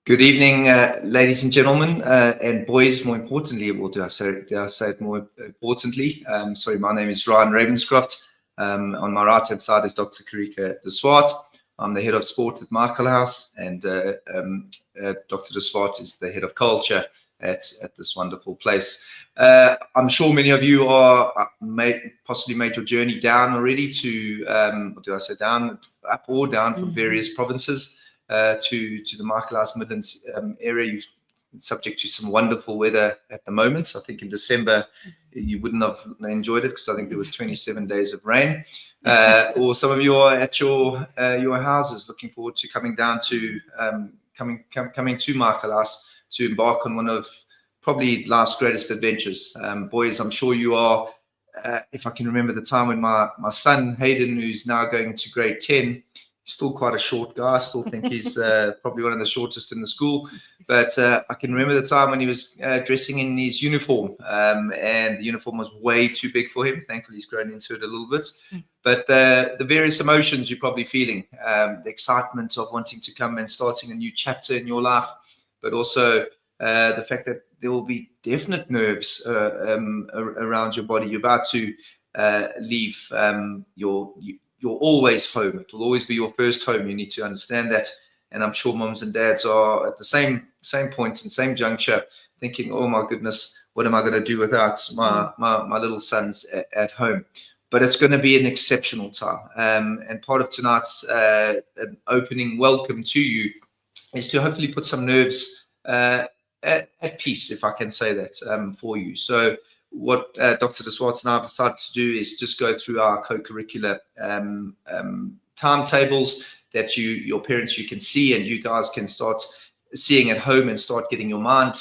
Good evening, ladies and gentlemen, and boys, more importantly, or did I say it more importantly? Sorry, my name is Ryan Ravenscroft. On my right-hand side is Dr. Karika de Swart. I'm the head of sport at Michaelhouse, and Dr. de Swart is the head of culture at this wonderful place. I'm sure many of you are possibly made your journey down already to, or do I say down, up or down from various provinces. To the Michaelhouse Midlands area. You're subject to some wonderful weather at the moment. I think in December you wouldn't have enjoyed it because I think there was 27 days of rain. Or some of you are at your houses looking forward to coming down to coming to Michaelhouse to embark on one of probably life's greatest adventures. Boys, I'm sure you are. If I can remember the time when my son Hayden, who's now going into grade 10. Still quite a short guy. I still think he's probably one of the shortest in the school. But I can remember the time when he was dressing in his uniform, and the uniform was way too big for him. Thankfully, he's grown into it a little bit. But the various emotions you're probably feeling, the excitement of wanting to come and starting a new chapter in your life, but also the fact that there will be definite nerves around your body. You're about to leave your always home. It will always be your first home. You need to understand that. And I'm sure moms and dads are at the same points and same juncture thinking, oh my goodness, what am I going to do without my little sons at home? But it's going to be an exceptional time. And part of tonight's opening welcome to you is to hopefully put some nerves at peace, if I can say that, for you. So what Dr. de Swart and I have decided to do is just go through our co-curricular timetables that your parents can see and you guys can start seeing at home and start getting your mind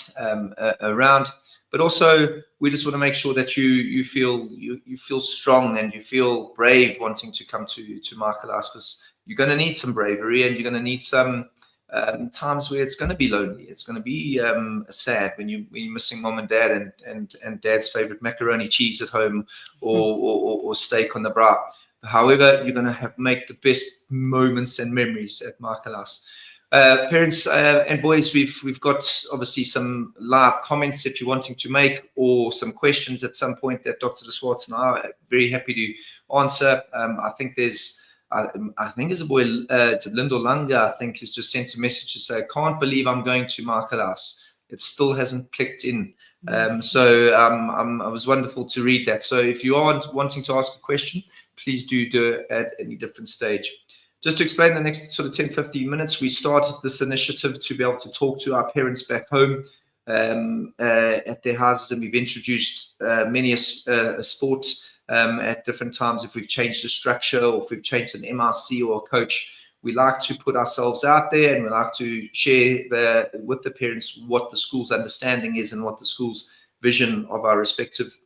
around. But also, we just want to make sure that you feel strong and you feel brave wanting to come to Michaelhouse, because you're going to need some bravery and you're going to need some times where it's going to be lonely. It's going to be sad when you're missing mom and dad and dad's favorite macaroni cheese at home or steak on the bra. However, you're going to make the best moments and memories at Michaelhouse. Parents and boys, we've got obviously some live comments if you're wanting to make, or some questions at some point that Dr. de Swart and I are very happy to answer. I think there's a boy, Lindo Langa, I think, has just sent a message to say, I can't believe I'm going to Michaelhouse. It still hasn't clicked in. So it was wonderful to read that. So if you are wanting to ask a question, please do it at any different stage. Just to explain, the next sort of 10, 15 minutes, we started this initiative to be able to talk to our parents back home at their houses, and we've introduced many a sport at different times. If we've changed the structure or if we've changed an MRC or a coach, we like to put ourselves out there and we like to share with the parents what the school's understanding is and what the school's vision of our respective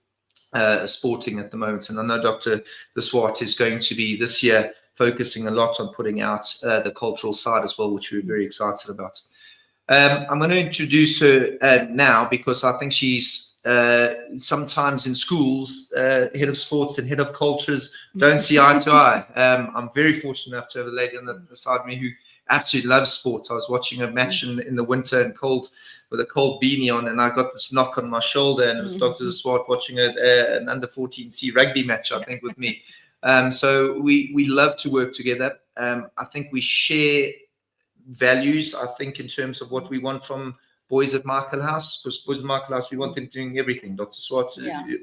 sporting at the moment. And I know Dr. de Swart is going to be this year focusing a lot on putting out the cultural side as well, which we're very excited about. I'm going to introduce her now because I think she's sometimes in schools, head of sports and head of cultures don't see eye to eye. I'm very fortunate enough to have a lady on the side of me who absolutely loves sports. I was watching a match in the winter and cold with a cold beanie on, and I got this knock on my shoulder, and it was Dr. de Swart watching an under 14C rugby match, I think, with me. So we love to work together. I think we share values, I think, in terms of what we want from boys at Michaelhouse, because boys at Michaelhouse, we want them doing everything. Dr. Swart,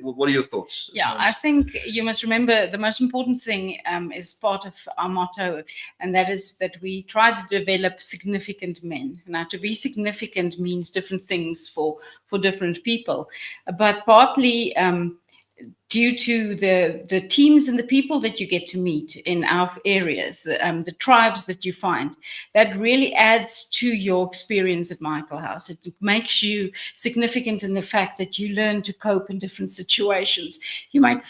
what are your thoughts? Yeah, I think you must remember the most important thing is part of our motto, and that is that we try to develop significant men. Now, to be significant means different things for different people, but partly due to the teams and the people that you get to meet in our areas, the tribes that you find, that really adds to your experience at Michaelhouse. It makes you significant in the fact that you learn to cope in different situations. You make,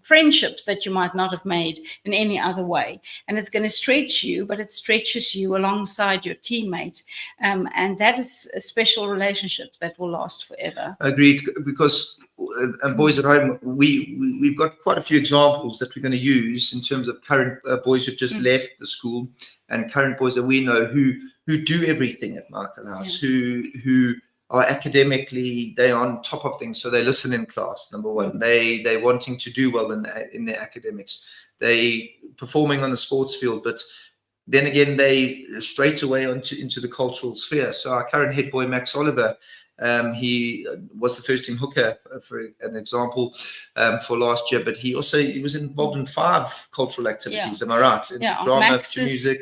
friendships that you might not have made in any other way. And it's going to stretch you, but it stretches you alongside your teammate. And that is a special relationship that will last forever. Agreed, because and boys at home, we've got quite a few examples that we're going to use in terms of current boys who've just left the school and current boys that we know who do everything at Michaelhouse, who are academically, they're on top of things. So they listen in class, number one. They're wanting to do well in their academics. They performing on the sports field, but then again, they straight away into the cultural sphere. So our current head boy, Max Oliver, he was the first team hooker, for an example, for last year. But he was involved in 5 cultural activities. Am I right? In drama, to music.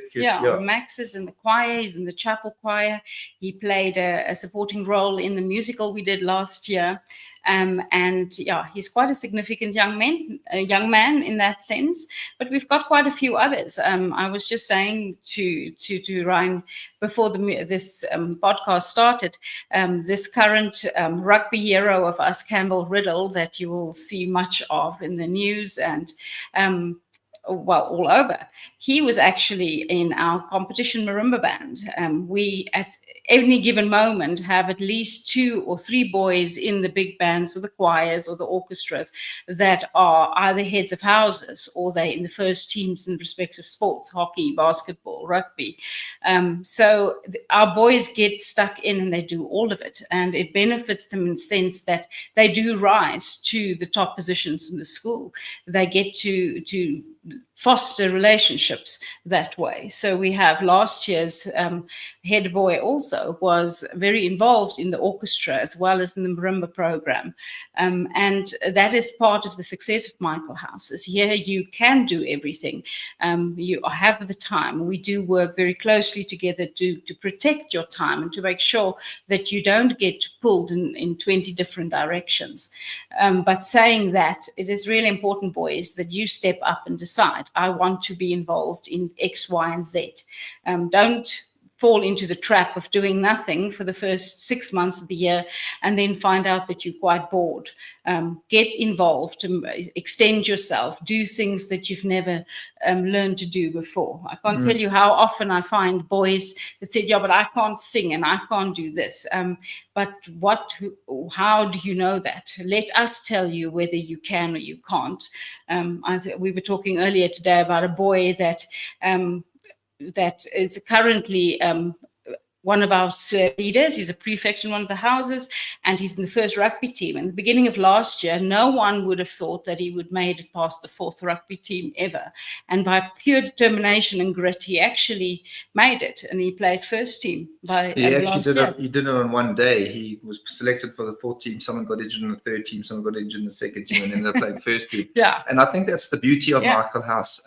Max is in the choir. He's in the chapel choir. He played a supporting role in the musical we did last year. And he's quite a significant young man in that sense. But we've got quite a few others. I was just saying to Ryan before this podcast started, this current rugby hero of us, Campbell Riddle, that you will see much of in the news and all over. He was actually in our competition marimba band. We at any given moment have at least 2 or 3 boys in the big bands or the choirs or the orchestras that are either heads of houses or they're in the first teams in respective sports, hockey, basketball, rugby. So our boys get stuck in and they do all of it, and it benefits them in the sense that they do rise to the top positions in the school. They get to foster relationships that way. So we have last year's head boy also was very involved in the orchestra as well as in the marimba program. And that is part of the success of Michaelhouse. Is here you can do everything. You have the time. We do work very closely together to protect your time and to make sure that you don't get pulled in 20 different directions. But saying that, it is really important, boys, that you step up and decide, I want to be involved in X, Y, and Z. Don't fall into the trap of doing nothing for the first 6 months of the year and then find out that you're quite bored. Get involved, extend yourself, do things that you've never learned to do before. I can't tell you how often I find boys that say, but I can't sing and I can't do this. But how do you know that? Let us tell you whether you can or you can't. We were talking earlier today about a boy that is currently one of our leaders. He's a prefect in one of the houses, and he's in the first rugby team. In the beginning of last year, no one would have thought that he would made it past the 4th rugby team ever. And by pure determination and grit, he actually made it, and he played first team. He did it on one day. He was selected for the 4th team. Someone got injured in the 3rd team. Someone got injured in the 2nd team, and ended up playing first team. And I think that's the beauty of Michaelhouse.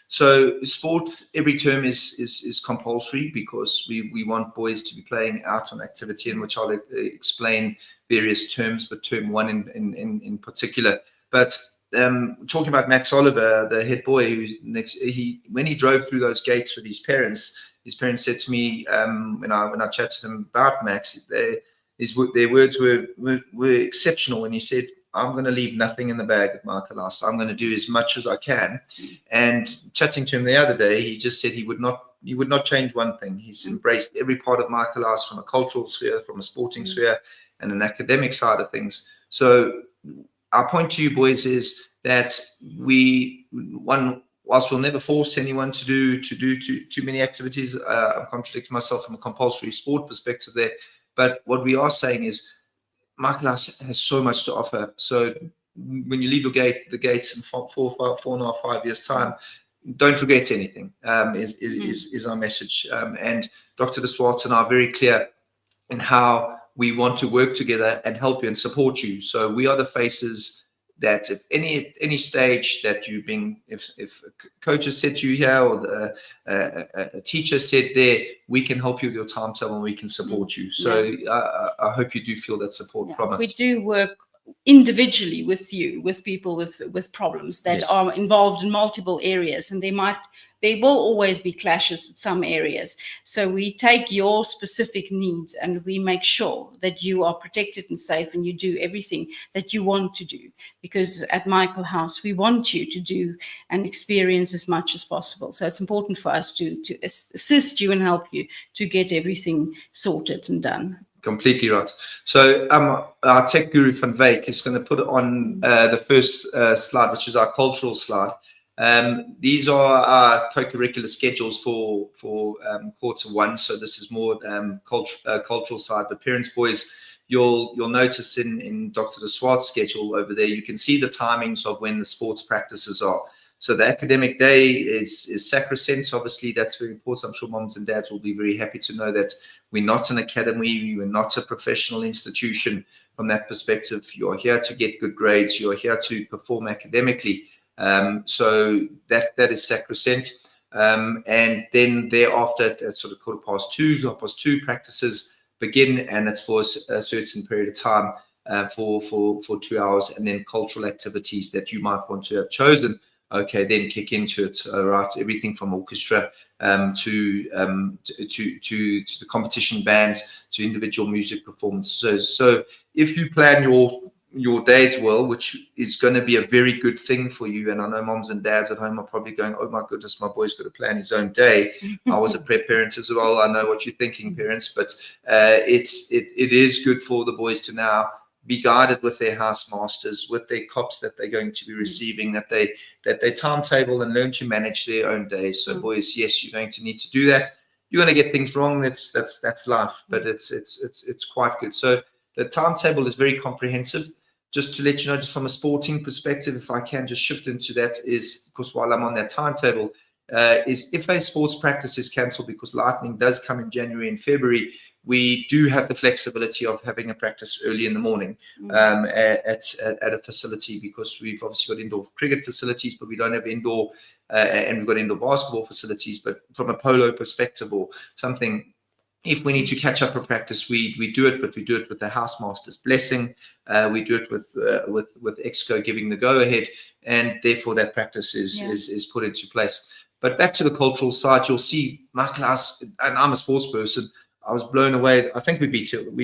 So sport every term is compulsory because we want boys to be playing out on activity, in which I'll explain various terms, but term 1 in particular. But talking about Max Oliver, the head boy, when he drove through those gates with his parents said to me, when I chatted to them about Max, their words were exceptional when he said, I'm going to leave nothing in the bag at Michaelhouse. I'm going to do as much as I can. And chatting to him the other day, he just said he would not change one thing. He's embraced every part of Michaelhouse, from a cultural sphere, from a sporting sphere, and an academic side of things. So our point to you, boys, is that whilst we'll never force anyone to do too many activities, I'm contradicting myself from a compulsory sport perspective there. But what we are saying is, Michaelhouse has so much to offer. So when you leave the gates in 4.5, 5 years' time, don't regret anything. Is our message. And Dr. De Swartz and I are very clear in how we want to work together and help you and support you. So we are the faces that at any stage that you've been, if a coach has said to you here, or a teacher said there, we can help you with your timetable and we can support you. So I hope you do feel that support from us. We do work individually with people with problems that are involved in multiple areas, and there will always be clashes in some areas. So we take your specific needs and we make sure that you are protected and safe and you do everything that you want to do. Because at Michaelhouse, we want you to do and experience as much as possible. So it's important for us to assist you and help you to get everything sorted and done. Completely right. So our tech guru Van Wyk is going to put on the first slide, which is our cultural slide. These are our co-curricular schedules for Q1. So this is more cultural side. But parents, boys, you'll notice in Dr. De Swart's schedule over there, you can see the timings of when the sports practices are. So the academic day is sacrosanct. Obviously, that's very important. I'm sure moms and dads will be very happy to know that we're not an academy, we're not a professional institution. From that perspective, you're here to get good grades, you're here to perform academically. So that is sacrosanct. And then thereafter, at sort of 2:15, practices begin, and it's for a certain period of time, for 2 hours, and then cultural activities that you might want to have chosen. Okay, then kick into it, right? Everything from orchestra to the competition bands to individual music performances. So if you plan your days well, which is going to be a very good thing for you, and I know moms and dads at home are probably going, "Oh my goodness, my boy's got to plan his own day." I was a prep parent as well. I know what you're thinking, parents, but it is good for the boys to now be guided with their house masters, with their cops that they're going to be receiving, that they timetable and learn to manage their own days. So boys, yes, you're going to need to do that. You're going to get things wrong. That's life, but it's quite good. So the timetable is very comprehensive. Just to let you know, just from a sporting perspective, if I can just shift into that, is because while I'm on that timetable, is if a sports practice is cancelled because lightning does come in January and February, we do have the flexibility of having a practice early in the morning at a facility, because we've obviously got indoor cricket facilities, but we don't have indoor, and we've got indoor basketball facilities. But from a polo perspective or something, if we need to catch up a practice, we do it, but we do it with the housemaster's blessing. We do it with Exco giving the go ahead, and therefore that practice is put into place. But back to the cultural side, you'll see Michaelhouse, and I'm a sports person. I was blown away. I think we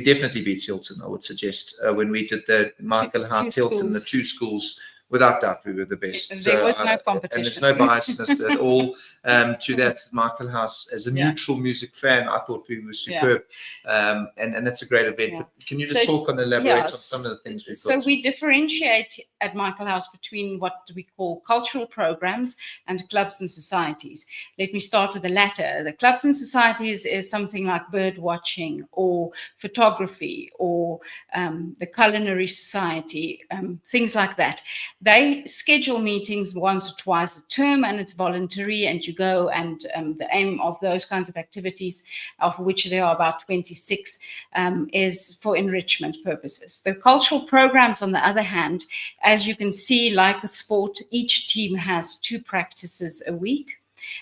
definitely beat Hilton, I would suggest, when we did the Michaelhouse Hilton, the two schools. Without doubt, we were the best. And there was no competition. And there's no biasness at all to that. Michaelhouse, as a neutral music fan, I thought we were superb. And that's a great event. But can you just talk and elaborate on some of the things we've got? So we differentiate at Michaelhouse between what we call cultural programs and clubs and societies. Let me start with the latter. The clubs and societies is something like bird watching or photography or the culinary society, things like that. They schedule meetings once or twice a term, and it's voluntary, and you go, and the aim of those kinds of activities, of which there are about 26, is for enrichment purposes. The cultural programs, on the other hand, as you can see, like with sport, each team has 2 practices a week.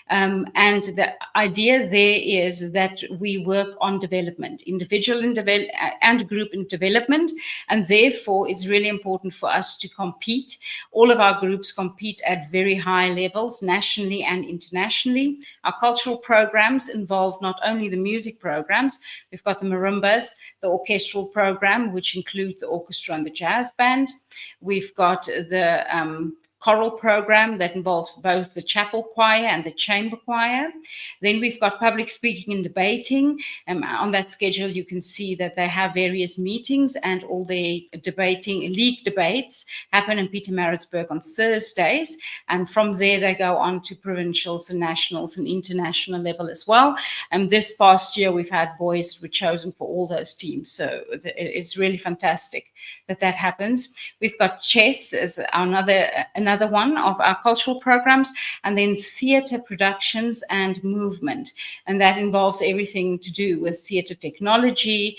And the idea there is that we work on development, individual and group in development, and therefore it's really important for us to compete. All of our groups compete at very high levels, nationally and internationally. Our cultural programs involve not only the music programs, we've got the marimbas, the orchestral program, which includes the orchestra and the jazz band. We've got the choral program that involves both the chapel choir and the chamber choir. Then we've got public speaking and debating. On that schedule, you can see that they have various meetings, and all the league debates happen in Pietermaritzburg on Thursdays. And from there, they go on to provincials and nationals and international level as well. And this past year, we've had boys who were chosen for all those teams. So it's really fantastic that happens. We've got chess as another one of our cultural programs, and then theatre productions and movement. And that involves everything to do with theatre technology,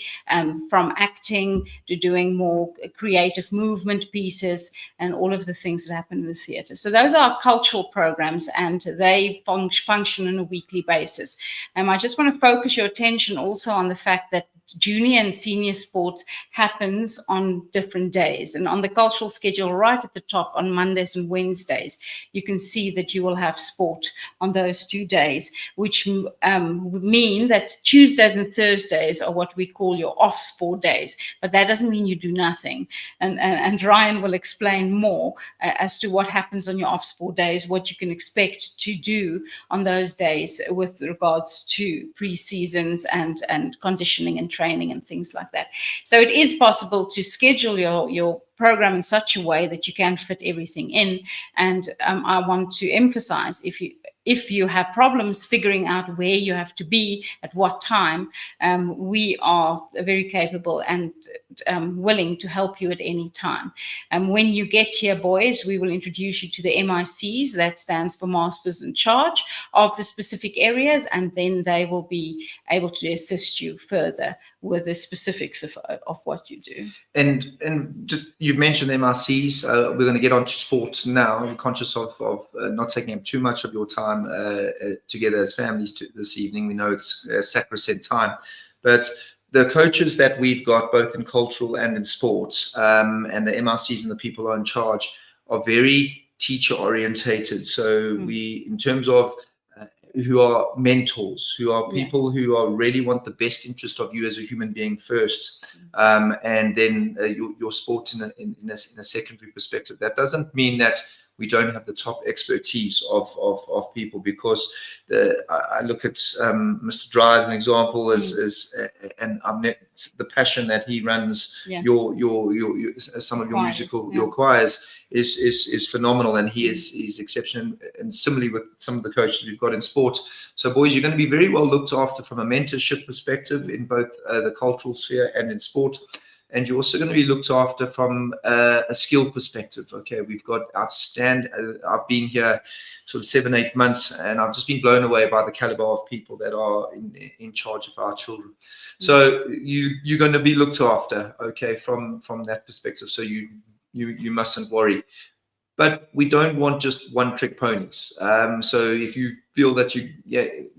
from acting to doing more creative movement pieces and all of the things that happen in the theatre. So those are our cultural programs, and they function on a weekly basis. I just want to focus your attention also on the fact that junior and senior sports happens on different days. And on the cultural schedule right at the top, on Mondays and Wednesdays, you can see that you will have sport on those 2 days, which mean that Tuesdays and Thursdays are what we call your off sport days. But that doesn't mean you do nothing. And Ryan will explain more as to what happens on your off sport days, what you can expect to do on those days with regards to pre-seasons and conditioning and training. training and things like that. So it is possible to schedule your program in such a way that you can fit everything in. And I want to emphasize, if you have problems figuring out where you have to be at what time, we are very capable and willing to help you at any time. When you get here, boys, we will introduce you to the MICs. That stands for Masters in Charge of the specific areas, and then they will be able to assist you further with the specifics of what you do. And you've mentioned MRCs. We're going to get on to sports now. I'm conscious of not taking up too much of your time together as families this evening. We know it's sacrosanct time, but the coaches that we've got both in cultural and in sports, and the MRCs and the people who are in charge, are very teacher orientated. So we, in terms of who are mentors, who are people who are really want the best interest of you as a human being first, and then your sport in a secondary perspective. That doesn't mean that we don't have the top expertise of people, because I look at Mr. Dry as an example, and the passion that he runs your some of your musical your choirs is phenomenal, and he is exceptional, and similarly with some of the coaches we've got in sport. So boys, you're going to be very well looked after from a mentorship perspective in both the cultural sphere and in sport. And you're also going to be looked after from a skill perspective. Okay, we've got outstanding. I've been here sort of 7-8 months, and I've just been blown away by the caliber of people that are in charge of our children. So you're going to be looked after, okay, from that perspective. So you mustn't worry. But we don't want just one-trick ponies. So if you feel that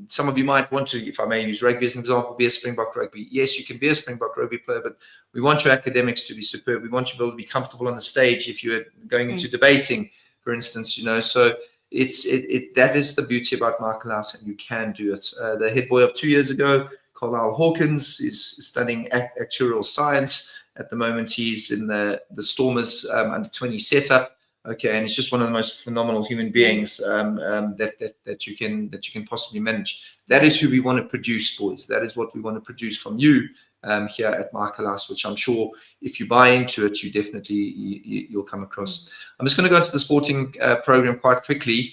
some of you might want to, if I may use rugby as an example, be a Springbok rugby. Yes, you can be a Springbok rugby player, but we want your academics to be superb. We want you to be able to be comfortable on the stage if you're going into debating, for instance. So that is the beauty about Michaelhouse, and you can do it. The head boy of 2 years ago, Carlisle Hawkins, is studying actuarial science. At the moment, he's in the Stormers under 20 setup. Okay, and it's just one of the most phenomenal human beings that you can possibly manage. That is who we want to produce, boys. That is what we want to produce from you here at Michaelhouse, which I'm sure if you buy into it, you'll come across. I'm just going to go into the sporting program quite quickly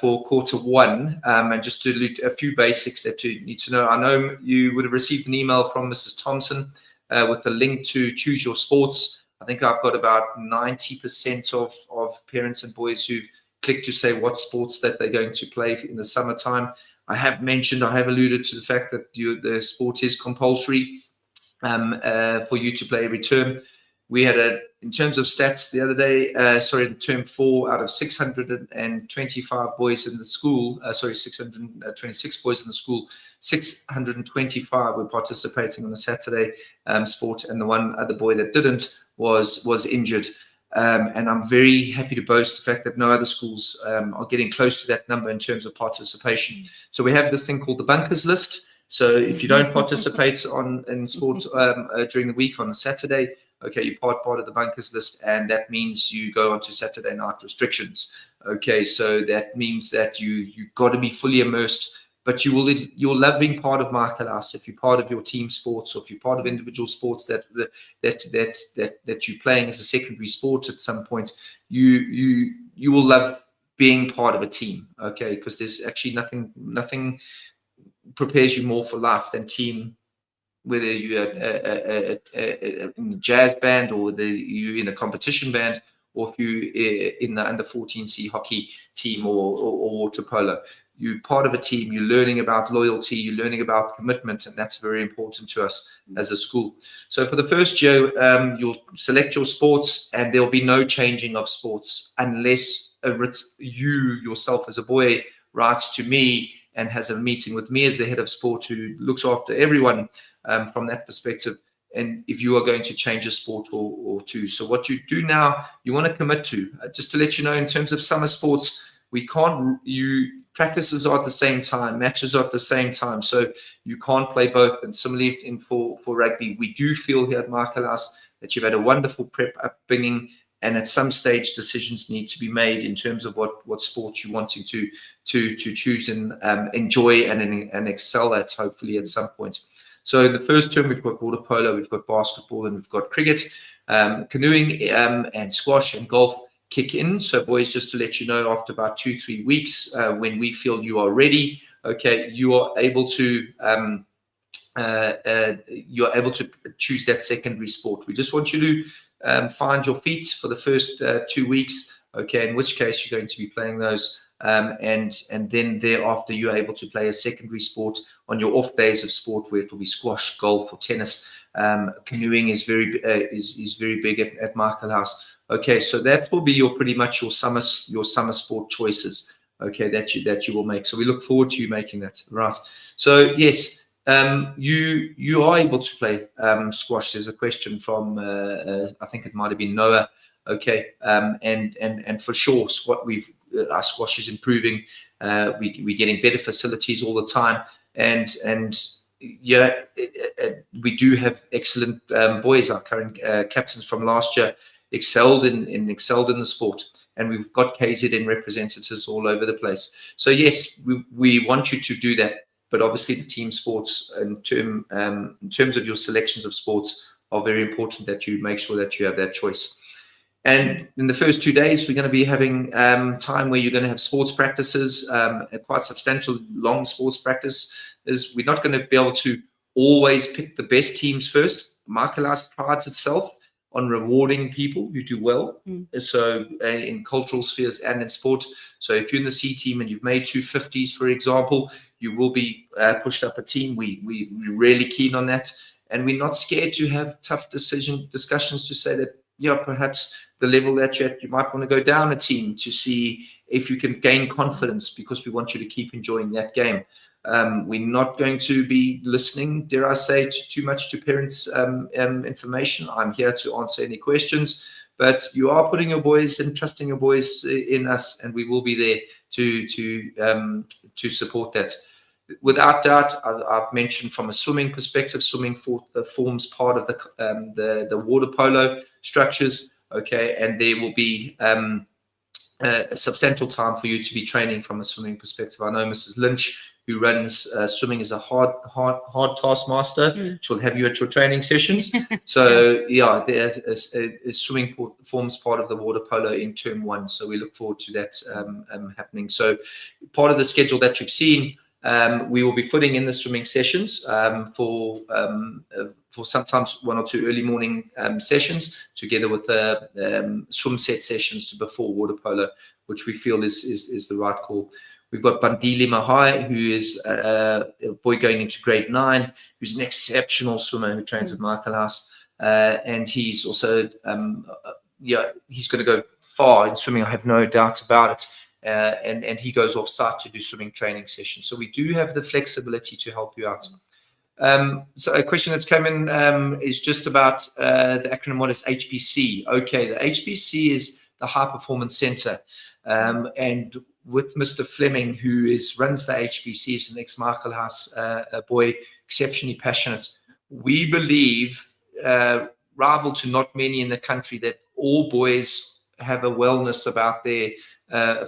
for Q1, and just to look a few basics that you need to know. I know you would have received an email from Mrs. Thompson with a link to choose your sports. I think I've got about 90% of parents and boys who've clicked to say what sports that they're going to play in the summertime. I have alluded to the fact that the sport is compulsory for you to play every term. We had in terms of stats the other day, in term 4 out of 625 boys in the school, 626 boys in the school, 625 were participating on the Saturday sport, and the one other boy that didn't was injured. And I'm very happy to boast the fact that no other schools are getting close to that number in terms of participation. So we have this thing called the bunkers list. So if you don't participate in sport during the week on a Saturday, okay, you're part of the bunkers list, and that means you go onto Saturday night restrictions. Okay, so that means that you've got to be fully immersed, but you'll love being part of Michaelhouse if you're part of your team sports, or if you're part of individual sports that you're playing as a secondary sport at some point. You will love being part of a team, okay? Because there's actually nothing prepares you more for life than team. Whether you're in a jazz band, or whether you're in a competition band, or if you're in the under 14C hockey team or water polo, you're part of a team. You're learning about loyalty, you're learning about commitment, and that's very important to us as a school. So for the first year, you'll select your sports, and there'll be no changing of sports unless you yourself as a boy writes to me and has a meeting with me as the head of sport, who looks after everyone from that perspective, and if you are going to change a sport or two. So what you do now, you want to commit to, just to let you know, in terms of summer sports, practices are at the same time, matches are at the same time, so you can't play both. And similarly for rugby, we do feel here at Michaelhouse that you've had a wonderful prep upbringing, and at some stage decisions need to be made in terms of what sports you're wanting to choose and enjoy and excel at, hopefully at some point. So in the first term, we've got water polo, we've got basketball, and we've got cricket. Canoeing and squash and golf kick in. So boys, just to let you know, after about 2-3 weeks, when we feel you are ready, okay, you are able to you're able to choose that secondary sport. We just want you to find your feet for the first 2 weeks, okay, in which case you're going to be playing those, and then thereafter you're able to play a secondary sport on your off days of sport, where it will be squash, golf, or tennis. Canoeing is very big at Michaelhouse. Okay, so that will be pretty much your summer sport choices, okay, that you will make. So we look forward to you making that, right? So yes, you are able to play squash. There's a question from I think it might have been Noah. Okay, and for sure, our squash is improving. We're getting better facilities all the time, and yeah, we do have excellent boys. Our current captains from last year excelled in the sport, and we've got KZN representatives all over the place. So yes, we want you to do that, but obviously the team sports in terms of your selections of sports are very important, that you make sure that you have that choice. And in the first 2 days, we're going to be having time where you're going to have sports practices, quite substantial, long sports practice. We're not going to be able to always pick the best teams first. Michaelhouse prides itself on rewarding people who do well. So in cultural spheres and in sport. So if you're in the C team and you've made 250s, for example, you will be pushed up a team. We're really keen on that. And we're not scared to have tough discussions to say that, yeah, perhaps the level that you're at, you might want to go down a team to see if you can gain confidence, because we want you to keep enjoying that game. We're not going to be listening, dare I say, too much to parents' information. I'm here to answer any questions, but you are putting your boys and trusting your boys in us, and we will be there to support that. Without doubt, I've mentioned from a swimming perspective, swimming forms part of the water polo structures, okay, and there will be a substantial time for you to be training from a swimming perspective. I know Mrs. Lynch, who runs swimming, is a hard taskmaster. She'll have you at your training sessions. So yeah, swimming forms part of the water polo in term 1. So we look forward to that happening. So part of the schedule that you've seen, we will be putting in the swimming sessions for sometimes 1 or 2 early morning sessions, together with the swim set sessions before water polo, which we feel is the right call. We've got Bandile Mahai, who is a boy going into grade 9, who's an exceptional swimmer who trains at Michaelhouse, and he's also he's going to go far in swimming. I have no doubt about it. And he goes off site to do swimming training sessions. So we do have the flexibility to help you out. So a question that's come in is just about the acronym. What is HPC? Okay, the HPC is the High Performance Center. And with Mr. Fleming, who runs the HPC, is an ex-Michaelhouse boy, exceptionally passionate. We believe, rival to not many in the country, that all boys have a wellness about their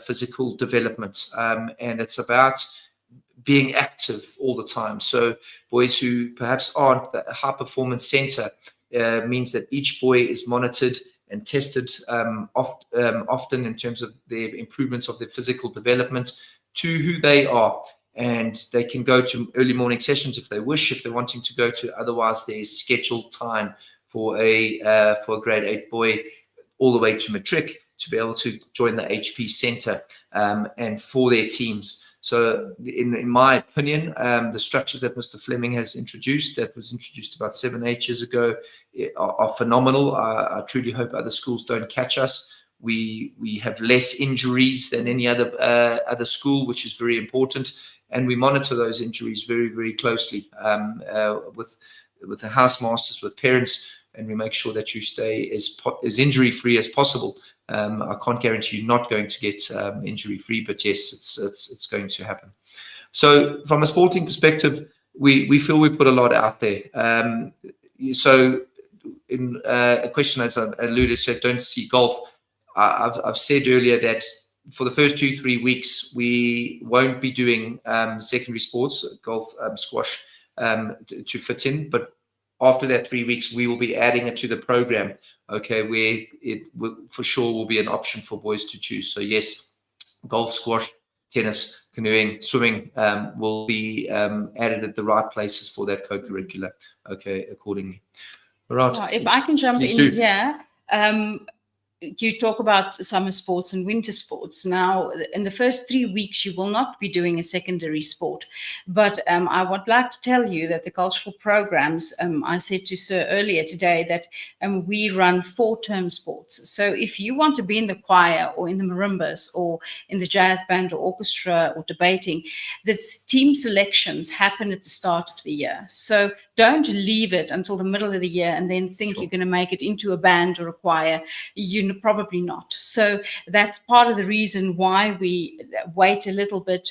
physical development, and it's about being active all the time. So boys who perhaps aren't the high performance center means that each boy is monitored and tested often in terms of their improvements of their physical development to who they are, and they can go to early morning sessions if they wish, if they're wanting to go to. Otherwise, there is scheduled time for a grade 8 boy all the way to matric to be able to join the HP Center and for their teams. So in my opinion, the structures that Mr. Fleming has introduced, that was introduced about 7-8 years ago, are phenomenal. I truly hope other schools don't catch us. We have less injuries than any other school, which is very important. And we monitor those injuries very, very closely with the housemasters, with parents, and we make sure that you stay as injury-free as possible. I can't guarantee you're not going to get injury-free, but yes, it's going to happen. So from a sporting perspective, we feel we put a lot out there. So in a question, as I alluded to, don't see golf. I've said earlier that for the first 2-3 weeks, we won't be doing secondary sports, golf, squash, to fit in. But after that 3 weeks, we will be adding it to the program, okay, where it will, for sure, will be an option for boys to choose. So yes, golf, squash, tennis, canoeing, swimming will be added at the right places for that co-curricular, okay, accordingly. All right. If I can jump Please in do. here, you talk about summer sports and winter sports. Now, in the first 3 weeks, you will not be doing a secondary sport. But I would like to tell you that the cultural programs, I said to Sir earlier today that we run 4-term sports. So if you want to be in the choir or in the marimbas or in the jazz band or orchestra or debating, the team selections happen at the start of the year. So don't leave it until the middle of the year and then think you're going to make it into a band or a choir. Probably not. So that's part of the reason why we wait a little bit,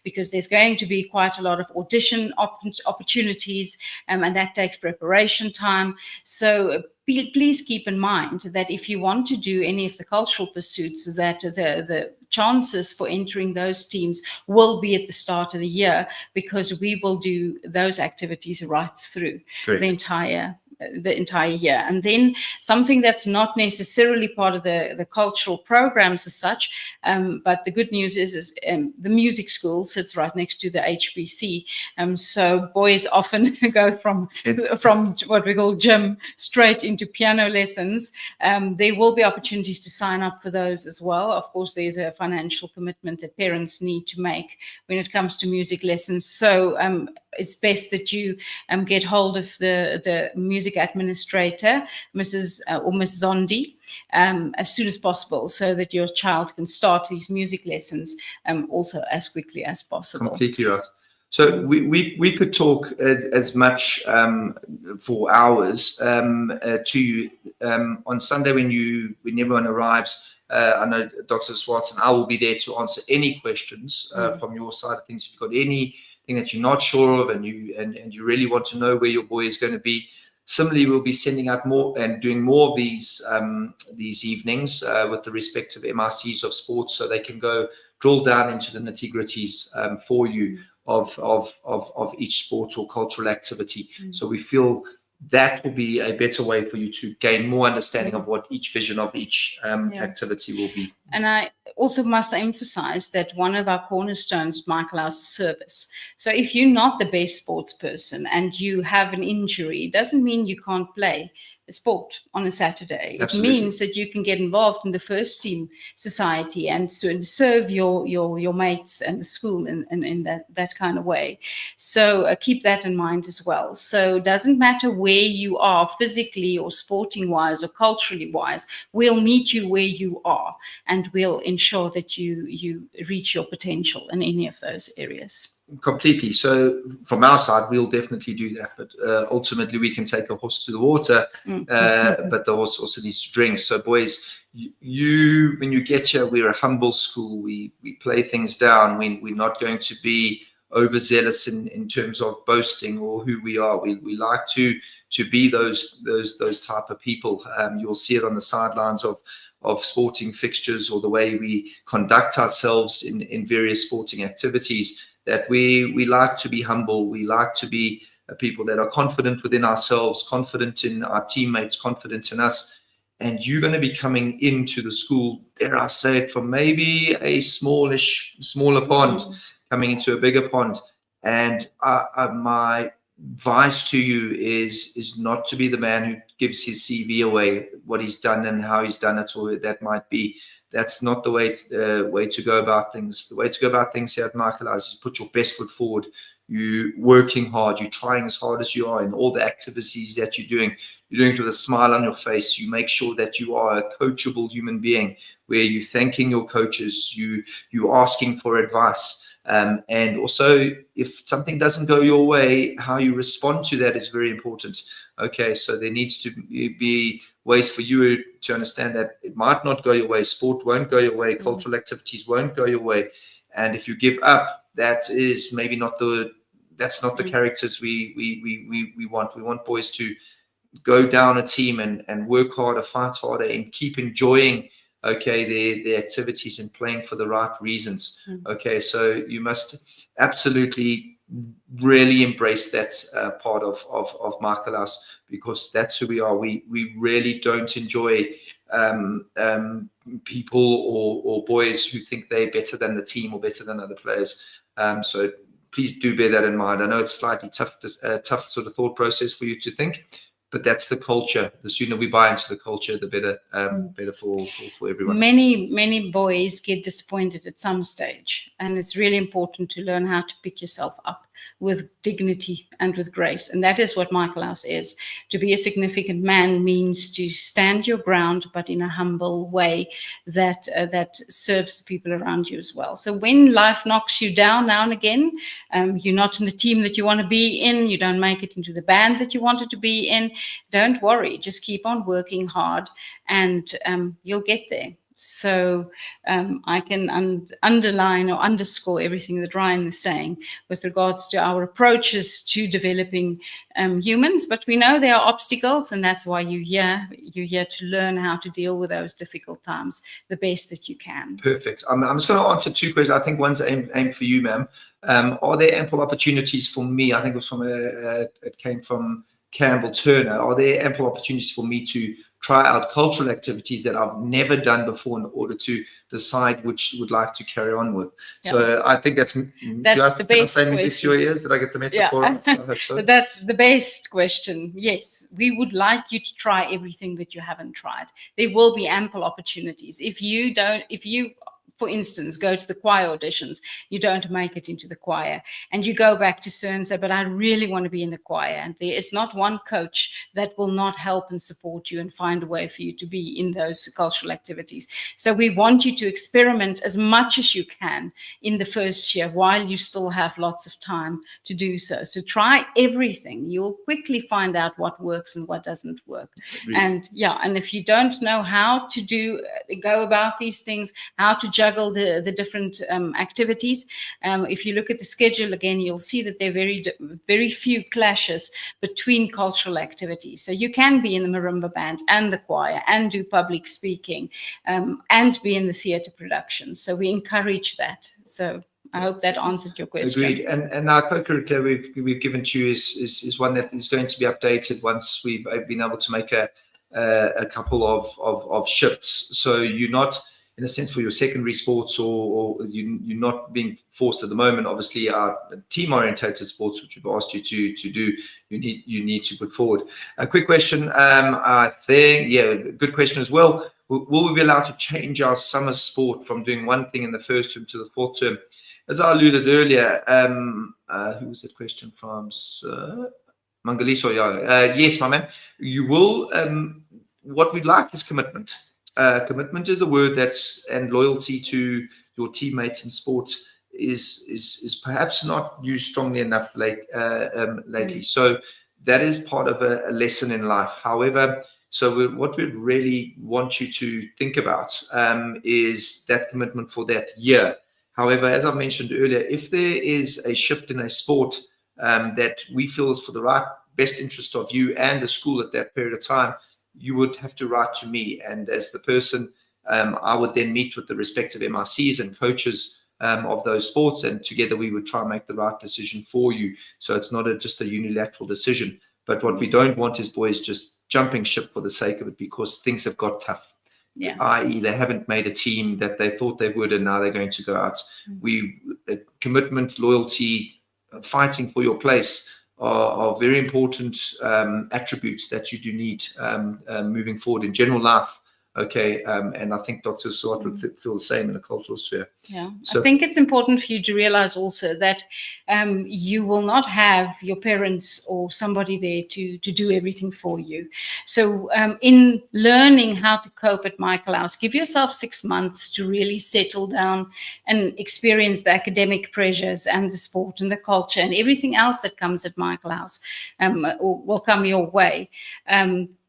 because there's going to be quite a lot of audition opportunities, and that takes preparation time. So please keep in mind that if you want to do any of the cultural pursuits, that the chances for entering those teams will be at the start of the year, because we will do those activities right through the entire year. And then something that's not necessarily part of the cultural programs as such, but the good news is the music school sits right next to the HBC. So boys often go from what we call gym straight into piano lessons. There will be opportunities to sign up for those as well. Of course, there's a financial commitment that parents need to make when it comes to music lessons. So it's best that you get hold of the music administrator, Mrs. or Miss Zondi, as soon as possible, so that your child can start these music lessons also as quickly as possible. Completely right. So we could talk as much for hours to you on Sunday when everyone arrives. I know Dr. Swartz and I will be there to answer any questions from your side of things. If you've got anything that you're not sure of and you really want to know where your boy is going to be. Similarly, we'll be sending out more and doing more of these evenings with the respective MRCs of sports, so they can go drill down into the nitty-gritties for you of each sport or cultural activity. So we feel that will be a better way for you to gain more understanding of what each vision of each activity will be. And I also must emphasize that one of our cornerstones at Michaelhouse is service. So if you're not the best sports person and you have an injury, it doesn't mean you can't play a sport on a Saturday. Absolutely. It means that you can get involved in the first team society and serve your mates and the school in that kind of way. So keep that in mind as well. So it doesn't matter where you are physically or sporting wise or culturally wise, we'll meet you where you are and we'll ensure that you reach your potential in any of those areas. Completely. So from our side, we'll definitely do that. But ultimately, we can take a horse to the water, but the horse also needs to drink. So boys, when you get here, we're a humble school. We play things down. We're not going to be overzealous in terms of boasting or who we are. We like to be those type of people. You'll see it on the sidelines of sporting fixtures or the way we conduct ourselves in various sporting activities, that we like to be humble. We like to be people that are confident within ourselves, confident in our teammates, confident in us. And you're going to be coming into the school, dare I say it, from maybe a smaller pond, coming into a bigger pond. And my advice to you is not to be the man who gives his CV away, what he's done and how he's done it, or that might be. That's not the way to go about things. The way to go about things here at Michaelhouse is put your best foot forward. You're working hard. You're trying as hard as you are in all the activities that you're doing. You're doing it with a smile on your face. You make sure that you are a coachable human being, where you're thanking your coaches. You're asking for advice. And also, if something doesn't go your way, how you respond to that is very important. Okay, so there needs to be ways for you to understand that it might not go your way. Sport won't go your way. Cultural activities won't go your way. And if you give up, that is maybe that's not the characters we want. We want boys to go down a team and work harder, fight harder, and keep enjoying the activities and playing for the right reasons. Okay, so you must absolutely really embrace that part of Michaelhouse, because that's who we are. We really don't enjoy people or boys who think they're better than the team or better than other players. So please do bear that in mind. I know it's slightly tough sort of thought process for you to think, but that's the culture. The sooner we buy into the culture, the better, better for everyone. Many boys get disappointed at some stage, and it's really important to learn how to pick yourself up with dignity and with grace. And that is what Michaelhouse is. To be a significant man means to stand your ground, but in a humble way that serves the people around you as well. So when life knocks you down now and again, you're not in the team that you want to be in, you don't make it into the band that you wanted to be in, don't worry, just keep on working hard, and you'll get there. So I can underline or underscore everything that Ryan is saying with regards to our approaches to developing humans. But we know there are obstacles, and that's why you're here to learn how to deal with those difficult times the best that you can. Perfect. I'm just going to answer two questions. I think one's aimed for you, ma'am. Are there ample opportunities for me? I think it was it came from Campbell Turner. Are there ample opportunities for me to try out cultural activities that I've never done before in order to decide which would like to carry on with? Yeah. So I think that's the best question. Music to your ears? Did I get the metaphor? Yeah. I hope so. But that's the best question. Yes, we would like you to try everything that you haven't tried. There will be ample opportunities. If you, for instance, go to the choir auditions, you don't make it into the choir, and you go back to Sir and say, but I really want to be in the choir. And there is not one coach that will not help and support you and find a way for you to be in those cultural activities. So we want you to experiment as much as you can in the first year while you still have lots of time to do so. So try everything. You'll quickly find out what works and what doesn't work. Really? And if you don't know how to go about these things, how to juggle the different activities. If you look at the schedule again, you'll see that there are very few clashes between cultural activities. So you can be in the marimba band and the choir and do public speaking and be in the theatre productions. So we encourage that. So I hope that answered your question. Agreed. And our co-curricular we've given to you is one that is going to be updated once we've been able to make a couple of shifts. So you're not, in a sense, for your secondary sports, or you're not being forced at the moment. Obviously, our team-orientated sports, which we've asked you to do, you need to put forward. A quick question, I think, good question as well. Will we be allowed to change our summer sport from doing one thing in the first term to the fourth term? As I alluded earlier, who was that question from? Mangaliso, yes, my man. You will. What we'd like is commitment. Commitment is a word and loyalty to your teammates in sports is perhaps not used strongly enough lately. So that is part of a lesson in life. However, what we really want you to think about is that commitment for that year. However, as I mentioned earlier, if there is a shift in a sport that we feel is for the best interest of you and the school at that period of time, you would have to write to me. And as the person, I would then meet with the respective MRCs and coaches of those sports, and together we would try and make the right decision for you. So it's not just a unilateral decision. But what we don't want is boys just jumping ship for the sake of it because things have got tough. Yeah. I.e., they haven't made a team that they thought they would, and now they're going to go out. Commitment, loyalty, fighting for your place are very important attributes that you do need moving forward in general life. Okay, and I think Dr. Swart would feel the same in a cultural sphere. Yeah, so I think it's important for you to realize also that you will not have your parents or somebody there to do everything for you. So in learning how to cope at Michaelhouse, give yourself 6 months to really settle down and experience the academic pressures and the sport and the culture and everything else that comes at Michaelhouse or will come your way.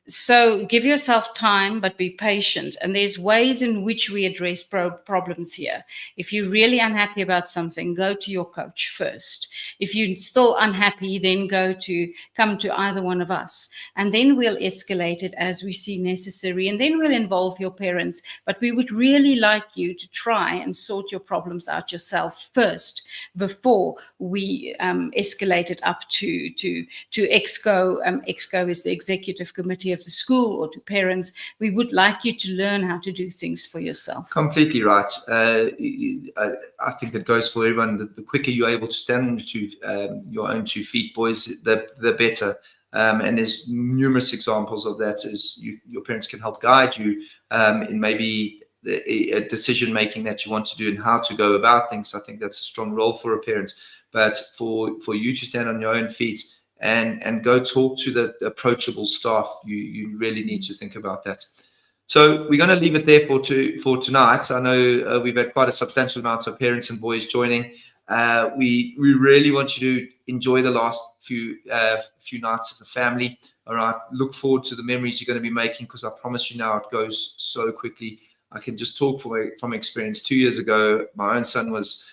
So give yourself time, but be patient. And there's ways in which we address problems here. If you're really unhappy about something, go to your coach first. If you're still unhappy, then come to either one of us. And then we'll escalate it as we see necessary. And then we'll involve your parents. But we would really like you to try and sort your problems out yourself first before we escalate it up to EXCO. EXCO is the executive committee of the school, or to parents. We would like you to learn how to do things for yourself. Completely right. I think that goes for everyone. The quicker you're able to stand on your own 2 feet, boys, the better. And there's numerous examples of that. As your parents can help guide you in maybe a decision making that you want to do and how to go about things. I think that's a strong role for a parent. But for you to stand on your own feet and go talk to the approachable staff, you really need to think about that. So we're going to leave it there for tonight. I know we've had quite a substantial amount of parents and boys joining. We really want you to enjoy the last few nights as a family. All right, look forward to the memories you're going to be making, because I promise you now it goes so quickly. I can just talk from experience. 2 years ago, my own son was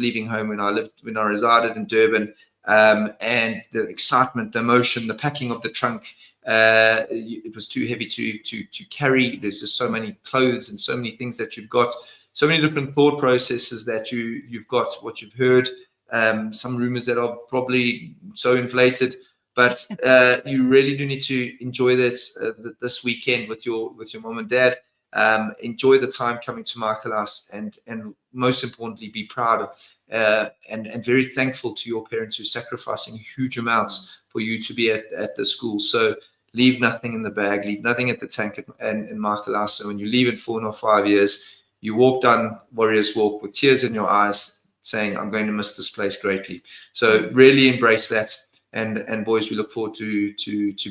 leaving home when I resided in Durban. And the excitement, the emotion, the packing of the trunk, it was too heavy to carry. There's just so many clothes and so many things that you've got, so many different thought processes that you've got, what you've heard, some rumors that are probably so inflated, but you really do need to enjoy this weekend with your mom and dad. Enjoy the time coming to Michaelhouse, and most importantly, be proud and very thankful to your parents who are sacrificing huge amounts for you to be at the school. So leave nothing in the bag, leave nothing at the tank in Michaelhouse. So when you leave in 4 or 5 years, you walk down Warriors Walk with tears in your eyes, saying, I'm going to miss this place greatly. So really embrace that. And boys, we look forward to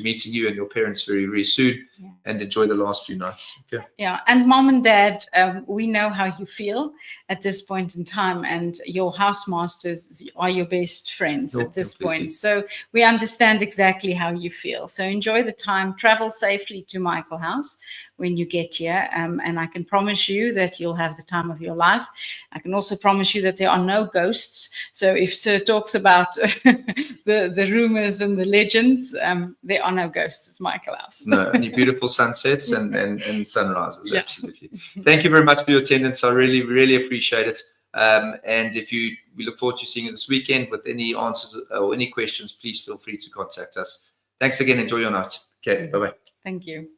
meeting you and your parents very, very soon, and enjoy the last few nights. Okay. Yeah, and mom and dad, we know how you feel at this point in time, and your housemasters are your best friends at this point. So we understand exactly how you feel. So enjoy the time, travel safely to Michaelhouse when you get here, and I can promise you that you'll have the time of your life. I can also promise you that there are no ghosts. So if Sir talks about the rumors and the legends, there are no ghosts. It's Michaelhouse. No, only beautiful sunsets and sunrises. Yeah. Absolutely. Thank you very much for your attendance. I really, really appreciate it. And we look forward to seeing you this weekend. With any answers or any questions, please feel free to contact us. Thanks again. Enjoy your night. Okay. Bye-bye. Thank you.